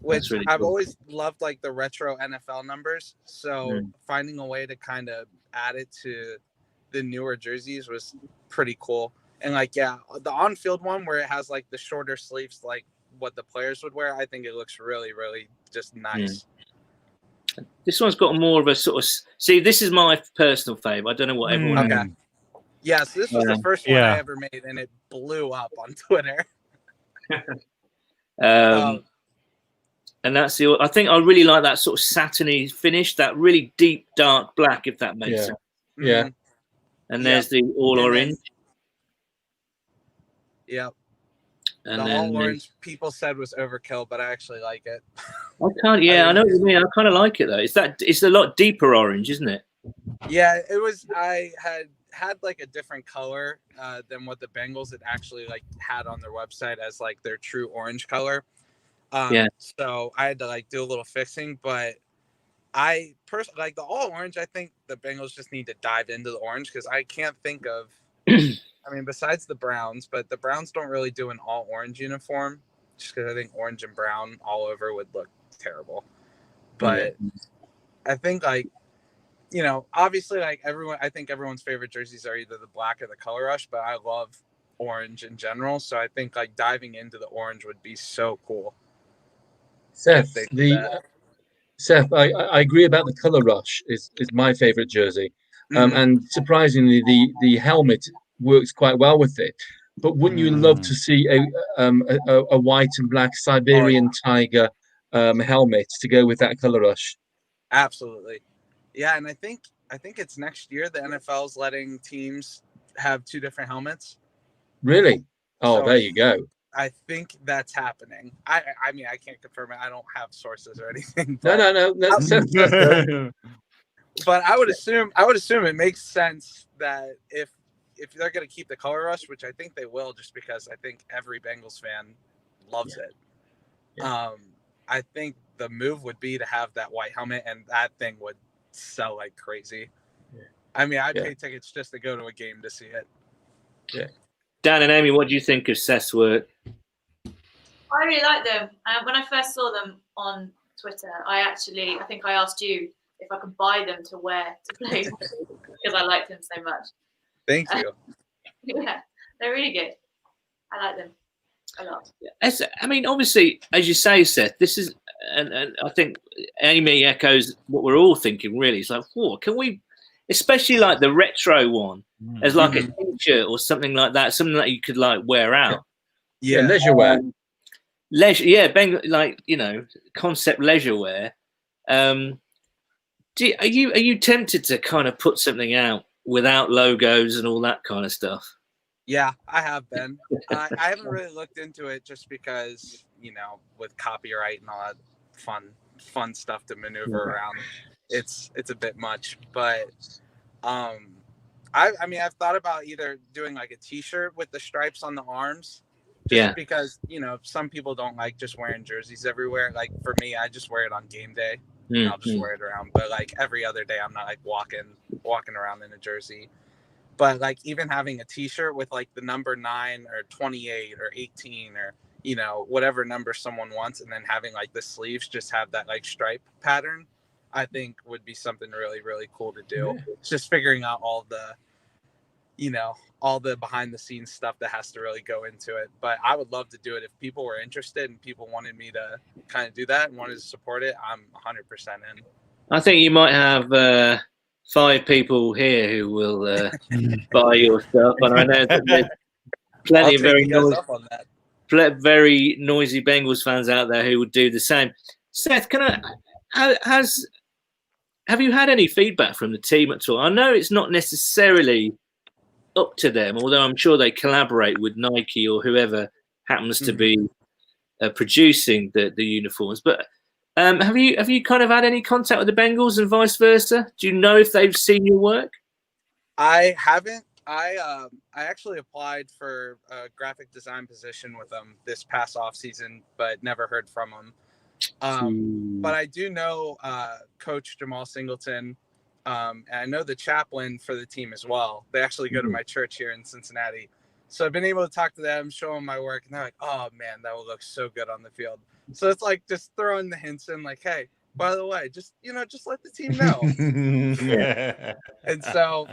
That's Which really I've cool. always loved, like the retro NFL numbers. So finding a way to kind of add it to the newer jerseys was pretty cool. And like, yeah, the on-field one where it has like the shorter sleeves, like what the players would wear, I think it looks really, really just nice. This one's got more of a sort of. See, this is my personal fave. I don't know what everyone. Okay. Yeah, so this was the first one I ever made, and it blew up on Twitter. And that's the. I think I really like that sort of satiny finish, that really deep dark black, if that makes sense. Yeah. And there's the all orange. Yep. And the then all orange people said was overkill, but I actually like it. I can't. Yeah, I know what you mean. I kind of like it though. It's a lot deeper orange, isn't it? Yeah, it was. I had like a different color than what the Bengals had actually like had on their website as like their true orange color. So I had to like do a little fixing, but I personally like the all orange. I think the Bengals just need to dive into the orange because I can't think of. I mean, besides the Browns, but the Browns don't really do an all orange uniform, just because I think orange and brown all over would look terrible. But I think like, you know, obviously like everyone, I think everyone's favorite jerseys are either the black or the color rush, but I love orange in general. So I think like diving into the orange would be so cool. Seth, I agree about the color rush is my favorite jersey. And surprisingly, the helmet works quite well with it. But wouldn't you love to see a white and black Siberian tiger helmet to go with that color rush? Absolutely, yeah. And I think it's next year the NFL's letting teams have two different helmets. Really? Oh, So there you go. I think that's happening. I mean, I can't confirm it. I don't have sources or anything. No. But I would assume it makes sense that if they're going to keep the color rush, which I think they will, just because I think every Bengals fan loves it. I think the move would be to have that white helmet, and that thing would sell like crazy. I mean, I'd pay tickets just to go to a game to see it. Yeah. Dan and Amy, what do you think of Seth's work? I really like them. When I first saw them on Twitter, I think I asked you if I could buy them to wear to play because I liked them so much. Thank you. Yeah, they're really good. I like them a lot. I mean, obviously, as you say, Seth, this is, and I think Amy echoes what we're all thinking. Really, it's like, can we, especially like the retro one, as like a T-shirt or something like that, something that you could like wear out. Yeah, leisure wear. Leisure, yeah, like, you know, concept leisure wear. Are you tempted to kind of put something out without logos and all that kind of stuff? Yeah, I have been. I haven't really looked into it just because, you know, with copyright and all that fun stuff to maneuver around, it's a bit much. But I mean, I've thought about either doing like a T-shirt with the stripes on the arms. Just because, you know, some people don't like just wearing jerseys everywhere. Like for me, I just wear it on game day. And I'll just wear it around. But like every other day, I'm not like walking around in a jersey. But like even having a T-shirt with like the number 9 or 28 or 18 or, you know, whatever number someone wants, and then having like the sleeves just have that like stripe pattern, I think would be something really, really cool to do. It's just figuring out all the, you know, all the behind the scenes stuff that has to really go into it. But I would love to do it if people were interested and people wanted me to kind of do that and wanted to support it. I'm 100% in. I think you might have 5 people here who will buy your stuff, and I know that there's plenty of very noisy Bengals fans out there who would do the same. Seth, have you had any feedback from the team at all? I know it's not necessarily up to them, although I'm sure they collaborate with Nike or whoever happens to be producing the uniforms. But have you kind of had any contact with the Bengals and vice versa? Do you know if they've seen your work? I haven't. I actually applied for a graphic design position with them this past off season, but never heard from them. But I do know Coach Jamal Singleton And I know the chaplain for the team as well. They actually go to my church here in Cincinnati. So I've been able to talk to them, show them my work, and they're like, "Oh man, that will look so good on the field." So it's like just throwing the hints in, like, "Hey, by the way, just let the team know." And so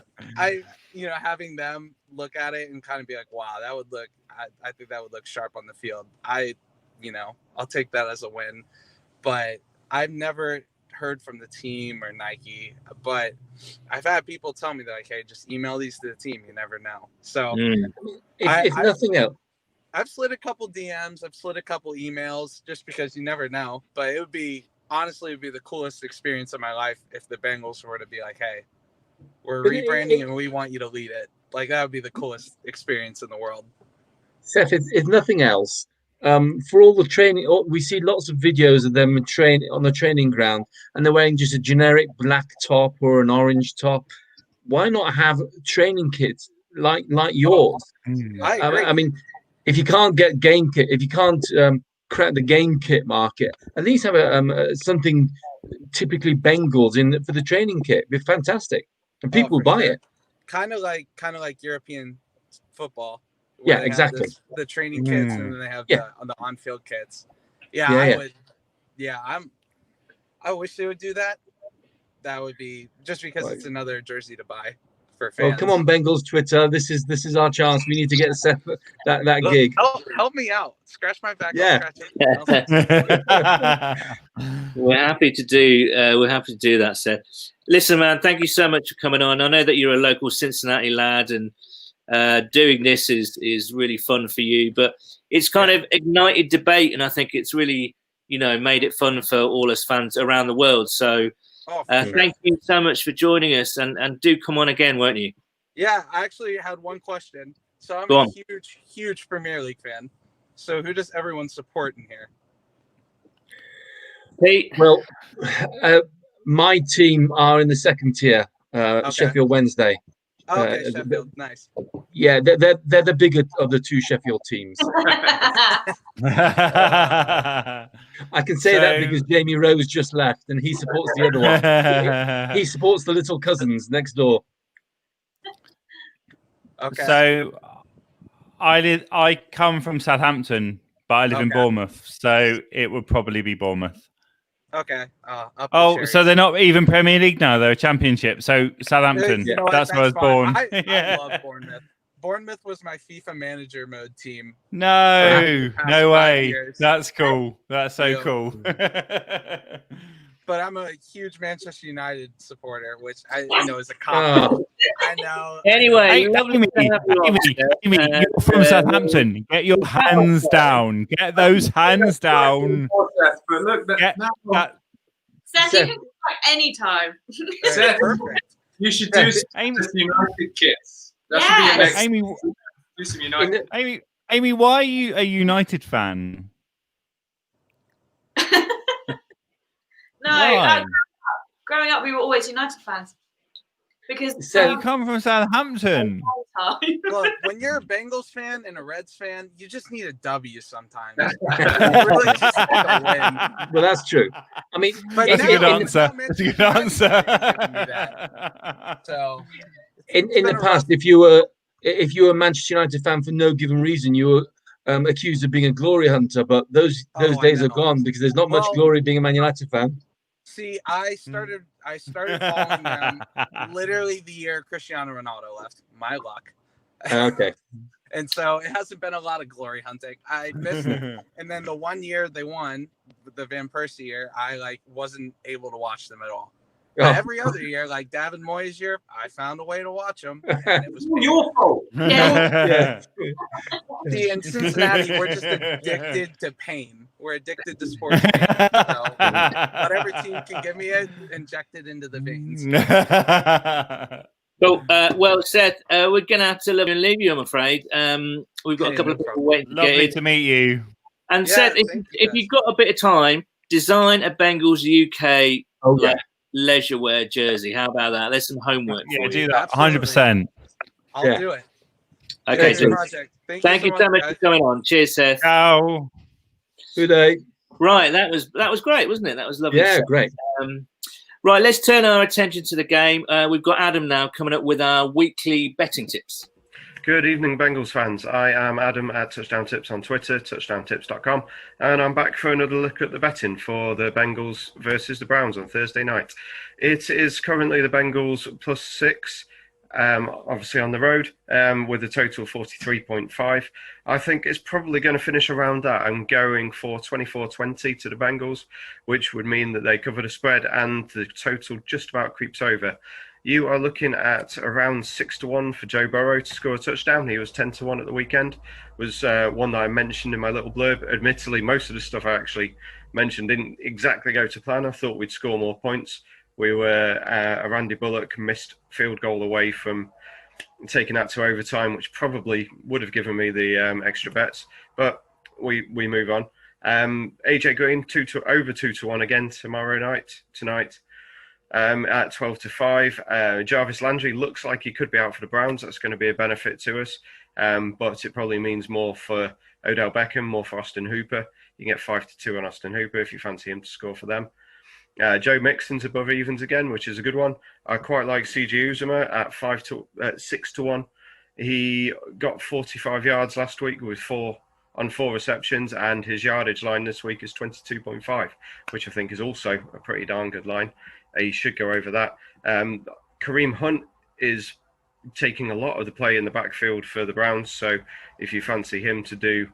having them look at it and kind of be like, "Wow, that would look. I think that would look sharp on the field." I'll take that as a win. But I've never heard from the team or Nike, but I've had people tell me that, like, hey, just email these to the team. You never know. So if nothing else, I've slid a couple DMs, I've slid a couple emails, just because you never know. But it would be the coolest experience of my life if the Bengals were to be like, hey, we're rebranding and we want you to lead it. Like, that would be the coolest experience in the world. Seth, if nothing else, for all the training, we see lots of videos of them on the training ground, and they're wearing just a generic black top or an orange top. Why not have training kits like yours? I agree. I mean, if you can't get game kit, if you can't crack the game kit market, at least have something typically Bengals in for the training kit. It'd be fantastic, and people will buy it. Kind of like European football. Yeah, exactly. The training kits, and then they have the on-field kits. I wish they would do that. That would be just because it's another jersey to buy for fans. Well, come on, Bengals Twitter. This is our chance. We need to get Seth that gig. Help me out. Scratch my back. Yeah. We're happy to do. That, Seth. Listen, man. Thank you so much for coming on. I know that you're a local Cincinnati lad, and doing this is really fun for you, but it's kind of ignited debate, and I think it's really made it fun for all us fans around the world. So thank you so much for joining us, and do come on again, won't you? Yeah, I actually had one question. So I'm a huge Premier League fan. So who does everyone support in here? Pete? Well, my team are in the second tier, Sheffield Wednesday. Okay, Sheffield, nice. Yeah, they're the bigger of the two Sheffield teams. I can say that because Jamie Rose just left, and he supports the other one. He supports the little cousins next door. Okay. So I come from Southampton, but I live in Bournemouth, so it would probably be Bournemouth. Okay. So they're not even Premier League now; they're a Championship. So Southampton, that's where I was born. I love Bournemouth. Bournemouth was my FIFA manager mode team. No way. That's cool. That's so cool. But I'm a huge Manchester United supporter, which I know is a cop. I know. Anyway, Amy, you're from Southampton. Get your hands down. Get those hands down. But look, Seth, you can come back anytime. Seth, you should do some United kits. That should be your next. Amy, do some United. Amy, why are you a United fan? No, growing up, we were always United fans. Because you come from Southampton. Look, when you're a Bengals fan and a Reds fan, you just need a W sometimes. Really just need a win. Well, that's true. I mean, that's a good answer. That's a good answer. So, in the past, if you were a Manchester United fan for no given reason, you were accused of being a glory hunter. But those days are gone because there's not much glory being a Man United fan. See, I started following them literally the year Cristiano Ronaldo left. My luck. Okay. And so it hasn't been a lot of glory hunting. I missed it. And then the one year they won, the Van Persie year, I wasn't able to watch them at all. But every other year, like David Moyes' year, I found a way to watch them. And it was your fault. Yeah. See, in Cincinnati, we're just addicted to pain. We're addicted to sports pain. So whatever team can give me it, inject it into the veins. Well, Seth, we're going to have to leave you, I'm afraid. We've got a couple of people waiting to get in. Lovely to meet you. And Seth, if you've got a bit of time, design a Bengals UK leisure wear jersey. How about that? There's some homework for you. Do that. 100%. I'll do it. Okay, so thank you so much for coming on. Cheers, Seth. Ciao. Good day. Right, that was great, wasn't it? That was lovely. Yeah, great. Right, let's turn our attention to the game. We've got Adam now coming up with our weekly betting tips. Good evening, Bengals fans. I am Adam at Touchdown Tips on Twitter, touchdowntips.com, and I'm back for another look at the betting for the Bengals versus the Browns on Thursday night. It is currently the Bengals +6, obviously on the road, with a total 43.5. I think it's probably going to finish around that. I'm going for 24-20 to the Bengals, which would mean that they cover the spread and the total just about creeps over. You are looking at around 6-1 for Joe Burrow to score a touchdown. He was 10-1 at the weekend. Was one that I mentioned in my little blurb. Admittedly, most of the stuff I actually mentioned didn't exactly go to plan. I thought we'd score more points. We were a Randy Bullock missed field goal away from taking that to overtime, which probably would have given me the extra bets. But we move on. AJ Green over 2-1 again tonight. At 12-5. Jarvis Landry looks like he could be out for the Browns. That's going to be a benefit to us, but it probably means more for Odell Beckham, more for Austin Hooper. You can get 5-2 on Austin Hooper if you fancy him to score for them. Joe Mixon's above evens again, which is a good one. I quite like CJ Uzomah at 6-1. He got 45 yards last week with 4 receptions, and his yardage line this week is 22.5, which I think is also a pretty darn good line. He should go over that. Kareem Hunt is taking a lot of the play in the backfield for the Browns, so if you fancy him to do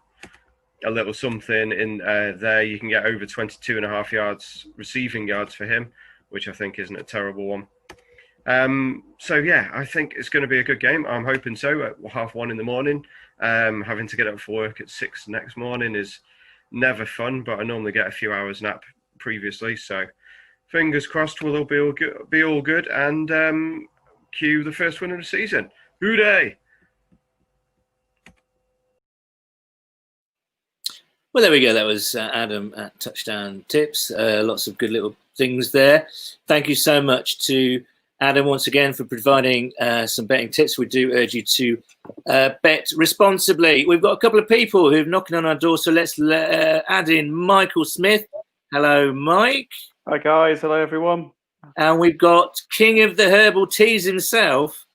a little something in there, you can get over 22.5 yards receiving yards for him, which I think isn't a terrible one. So yeah, I think it's going to be a good game. I'm hoping so. At 1:30 in the morning, having to get up for work at 6 the next morning is never fun, but I normally get a few hours nap previously, so fingers crossed we'll be all good, and cue the first win of the season. Hooday! Well, there we go. That was Adam at Touchdown Tips. Lots of good little things there. Thank you so much to Adam once again for providing some betting tips. We do urge you to bet responsibly. We've got a couple of people who are knocking on our door, so let's add in Michael Smith. Hello, Mike. Hi, guys. Hello, everyone. And we've got King of the Herbal Teas himself.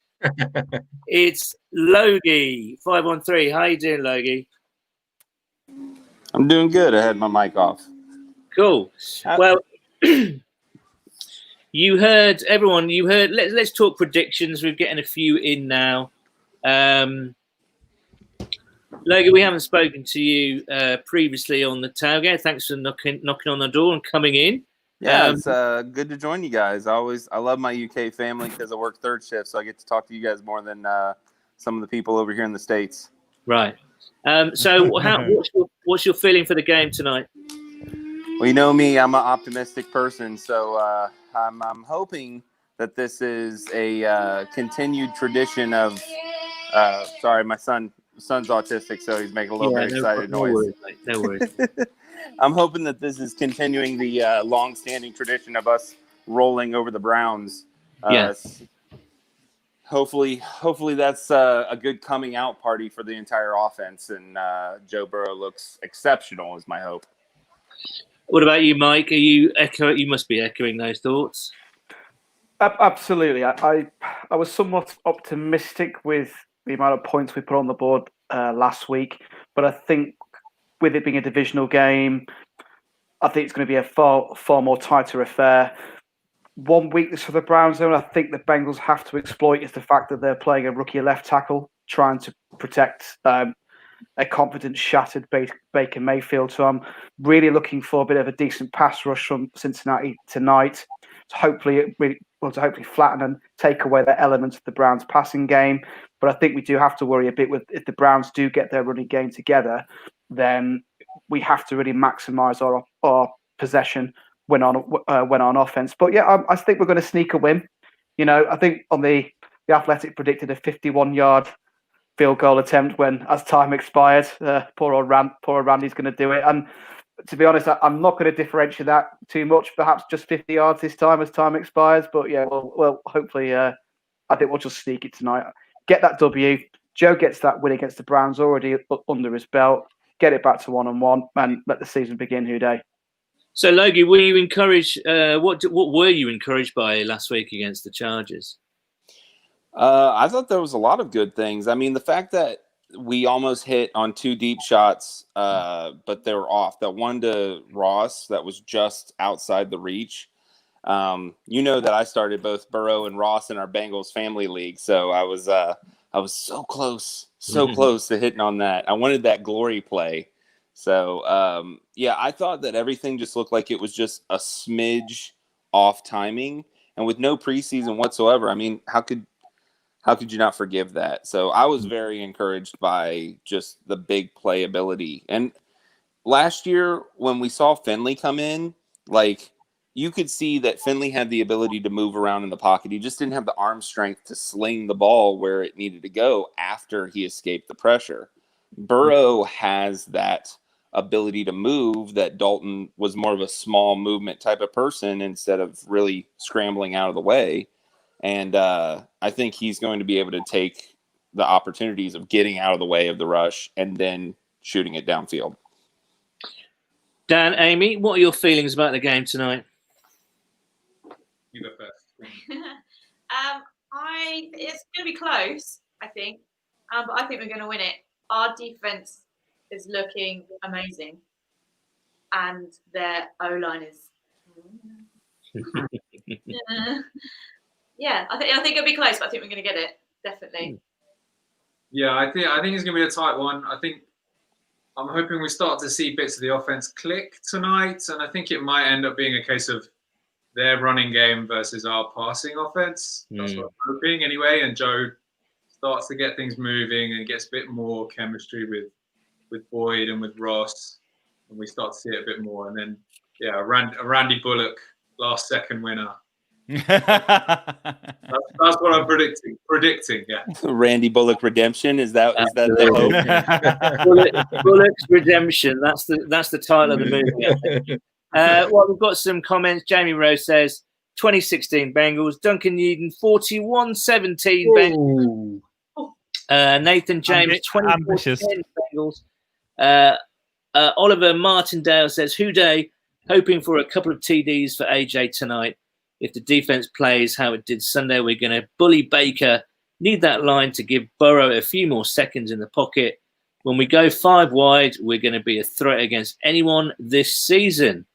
It's Logie 513. How you doing, Logie? I'm doing good. I had my mic off. Cool. Well, you heard everyone. You heard. Let's talk predictions. We're getting a few in now. Logie, we haven't spoken to you previously on the tailgate. Thanks for knocking on the door and coming in. Yeah, it's good to join you guys. I love my UK family because I work third shift, so I get to talk to you guys more than some of the people over here in the States. Right. So what's your feeling for the game tonight? Well, you know me, I'm an optimistic person, so I'm hoping that this is a continued tradition of sorry, my son's autistic, so he's making a little bit excited noise. No worries. I'm hoping that this is continuing the long-standing tradition of us rolling over the Browns. Yes. Hopefully that's a good coming out party for the entire offense, and Joe Burrow looks exceptional, is my hope. What about you, Mike? You must be echoing those thoughts. Absolutely. I was somewhat optimistic with the amount of points we put on the board last week, but I think with it being a divisional game, I think it's going to be a far more tighter affair. One weakness for the Browns, though, and I think the Bengals have to exploit, is the fact that they're playing a rookie left tackle, trying to protect a confident, shattered Baker Mayfield. So I'm really looking for a bit of a decent pass rush from Cincinnati tonight to hopefully flatten and take away the elements of the Browns' passing game. But I think we do have to worry a bit with if the Browns do get their running game together, then we have to really maximise our possession when on offense. But yeah, I think we're going to sneak a win. You know, I think on the Athletic predicted a 51-yard field goal attempt as time expired. Poor old Randy's going to do it. And to be honest, I'm not going to differentiate that too much. Perhaps just 50 yards this time as time expires. But yeah, well, hopefully, I think we'll just sneak it tonight. Get that W. Joe gets that win against the Browns already under his belt. Get it back to 1-1 and let the season begin, Houday. So, Logie, were you encouraged? What were you encouraged by last week against the Chargers? I thought there was a lot of good things. I mean, the fact that we almost hit on 2 deep shots, but they were off. That one to Ross that was just outside the reach. You know that I started both Burrow and Ross in our Bengals family league, so I was so close to hitting on that. I wanted that glory play. So, yeah, I thought that everything just looked like it was just a smidge off timing, and with no preseason whatsoever. I mean, how could you not forgive that? So I was very encouraged by just the big playability. And last year when we saw Finley come in, like, you could see that Finley had the ability to move around in the pocket. He just didn't have the arm strength to sling the ball where it needed to go after he escaped the pressure. Burrow has that ability to move that Dalton was more of a small movement type of person instead of really scrambling out of the way. And I think he's going to be able to take the opportunities of getting out of the way of the rush and then shooting it downfield. Dan, Amy, what are your feelings about the game tonight? You go first. It's going to be close, I think, but I think we're going to win it. Our defense is looking amazing, and their O-line is. Yeah, I think it'll be close, but I think we're going to get it definitely. Yeah, I think it's going to be a tight one. I'm hoping we start to see bits of the offense click tonight, and I think it might end up being a case of their running game versus our passing offense. That's what I'm hoping anyway. And Joe starts to get things moving and gets a bit more chemistry with Boyd and with Ross, and we start to see it a bit more. And then, yeah, a Randy Bullock last second winner. That's what I'm predicting. Yeah. Randy Bullock redemption, is that the hope? Bullock's redemption. That's the title of the movie. Well, we've got some comments. Jamie Rose says 2016 Bengals. Duncan Eden 41-17 Bengals. Nathan James 2010 Bengals. Oliver Martindale says Houday hoping for a couple of TDs for AJ tonight. If the defense plays how it did Sunday, we're going to bully Baker. Need that line to give Burrow a few more seconds in the pocket. When we go 5 wide, we're going to be a threat against anyone this season.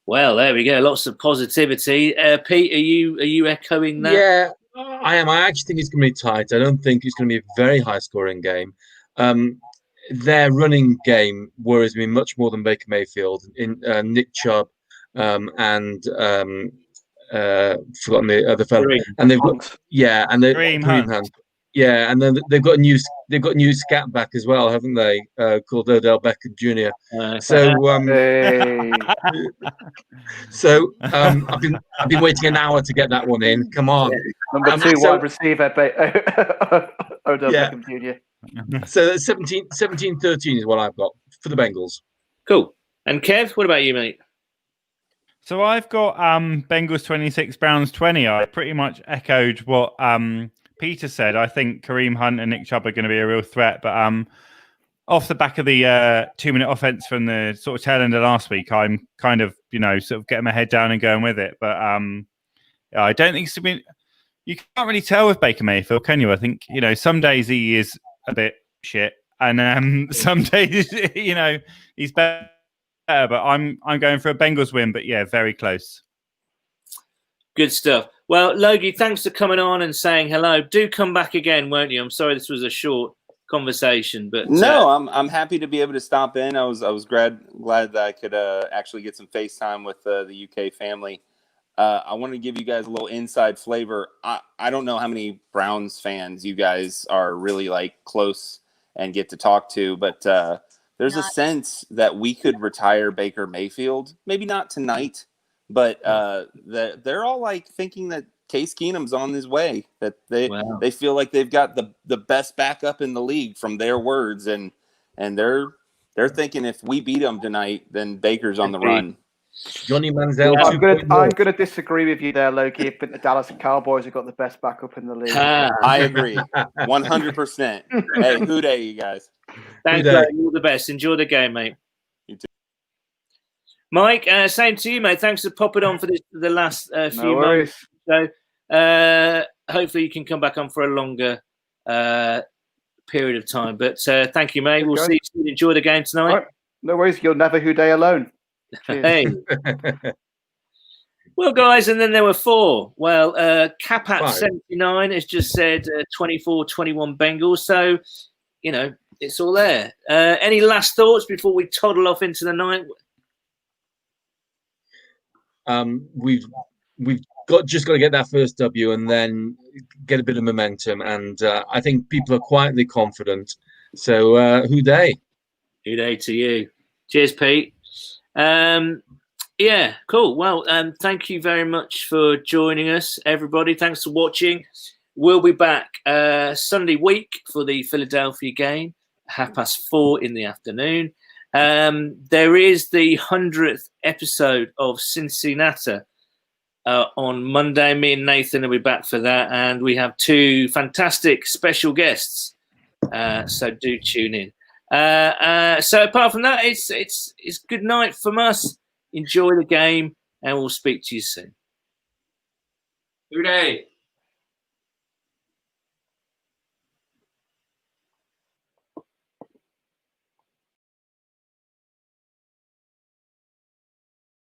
Well, there we go. Lots of positivity. Pete, are you echoing that? Yeah, I am. I actually think it's going to be tight. I don't think it's going to be a very high-scoring game. Their running game worries me much more than Baker Mayfield. In Nick Chubb and forgotten the other fellow, and they've got Kareem Hunt. Yeah, and then they've got a new scat back as well, haven't they? Called Odell Beckham Jr. I've been waiting an hour to get that one in. Come on, number 2 wide receiver, Odell Beckham Jr. So 17-13 is what I've got for the Bengals. Cool. And Kev, what about you, mate? So I've got Bengals 26, Browns 20. I pretty much echoed what Peter said. I think Kareem Hunt and Nick Chubb are going to be a real threat. But off the back of the 2-minute offense from the sort of tail end of last week, I'm kind of, sort of getting my head down and going with it. But I don't think it's been. You can't really tell with Baker Mayfield, can you? I think, some days he is a bit shit. And some days, he's better. But I'm going for a Bengals win, but yeah, very close. Good stuff. Well, Logie, thanks for coming on and saying hello. Do come back again, won't you? I'm sorry this was a short conversation, but no, I'm happy to be able to stop in. I was glad that I could actually get some FaceTime with the UK family. I want to give you guys a little inside flavor. I don't know how many Browns fans you guys are really like close and get to talk to, but there's a sense that we could retire Baker Mayfield. Maybe not tonight, but they're all like thinking that Case Keenum's on his way. That they feel like they've got the best backup in the league from their words, and they're thinking if we beat them tonight, then Baker's on the run. Johnny Manziel. I'm going to disagree with you there, Logie. I think the Dallas Cowboys have got the best backup in the league. I agree, 100%. Hey, Houday, you guys. Thanks, all the best. Enjoy the game, mate. You too. Mike, same to you, mate. Thanks for popping on for the last few worries. months. So hopefully you can come back on for a longer period of time. But thank you, mate. We'll see you soon. Enjoy the game tonight. Right. No worries. You'll never who day alone. Hey. Well, guys, and then there were 4. Well, Capat 79 has just said 24-21 Bengals. So, you know, it's all there. Any last thoughts before we toddle off into the night? We've just got to get that first W and then get a bit of momentum. And I think people are quietly confident. So who day? Who day to you. Cheers, Pete. Yeah, cool. Well, thank you very much for joining us, everybody. Thanks for watching. We'll be back Sunday week for the Philadelphia game, 4:30 in the afternoon. There is the 100th episode of Cincinnati on Monday. Me and Nathan will be back for that, and we have 2 fantastic special guests. So do tune in. So apart from that, it's good night from us. Enjoy the game, and we'll speak to you soon. Hooray!